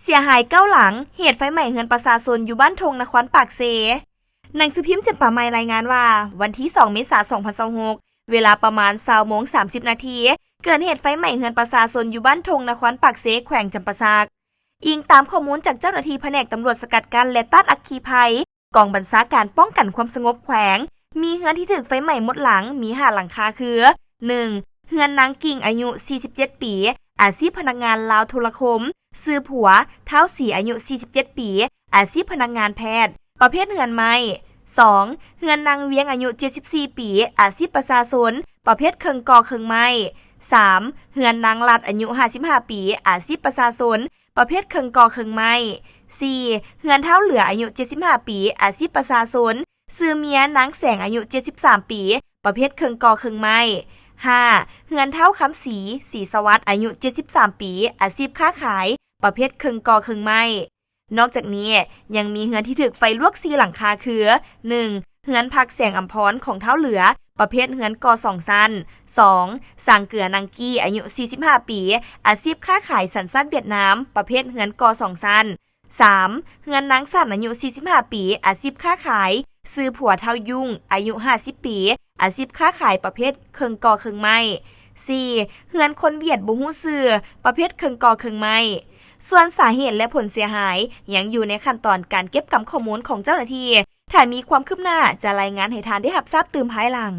เสียหาย9หลังเหตุไฟไหม้เรือนประชาชนอยู่บ้านทงนครปากเซหนังสือพิมพ์เจ็ดป่าไม้รายงานว่าวันที่2เมษายน2026เวลาประมาณ20:30 นาทีเกิดเหตุไฟไหม้เรือนประชาชนอยู่บ้านทงนครปากเซแขวงจำปาสักอิงตามข้อมูลจากเจ้าหน้าที่แผนกตำรวจสกัดกั้นและต้านอัคคีภัยกองบัญชาการป้องกันความสงบแขวงมีเรือนที่ถูกไฟไหม้หมดหลังมี5หลังคาคือ 1. เรือนนางกิ่งอายุ47ปีอาชีพพนักงานลาวโทรคมซื้อผัวเท้าสีอายุ47ปีอาชีพพนักงานแพทย์ประเภทเรือนไม้ 2. เรือนนางเวียงอายุ74ปีอาชีพประชาชนประเภทเครื่องกอเครื่องไม้ 3. เรือนนางลัดอายุ55ปีอาชีพประชาชนประเภทเครื่องกอเครื่องไม้ 4. เรือนเท้าเหลืออายุ75ปีอาชีพประชาชนซื้อเมียนางแสงอายุ73ปีประเภทเครื่องกอเครื่องไม้ 5. เรือนเท้าคำสีสวัสดิ์อายุ73ปีอาชีพค้าขายประเภทเครื่องกอเครื่องไม้นอกจากนี้ยังมีเรือนที่ถูกไฟลวก4หลังคาคือ 1. เรือนพักแสงอัมพรของเท้าเหลือประเภทเรือนกอ2ชั้น 2. สังเกือนางกี้อายุ45ปีอาชีพค้าขายสัญชาติเวียดนามประเภทเรือนกอ2ชั้น 3. เรือนนางสันอายุ45ปีอาชีพค้าขายซื้อผัวเท่ายุ่งอายุ50ปีอาชีพค้าขายประเภทเครื่องกอเครื่องไม้ 4. เรือนคนเวียดบ่ฮู้ชื่อประเภทเครื่องกอเครื่องไม้ส่วนสาเหตุและผลเสียหายยังอยู่ในขั้นตอนการเก็บกำข้อมูลของเจ้าหน้าที่ถ้ามีความคืบหน้าจะรายงานให้ทานได้รับทราบตื่นภายหลัง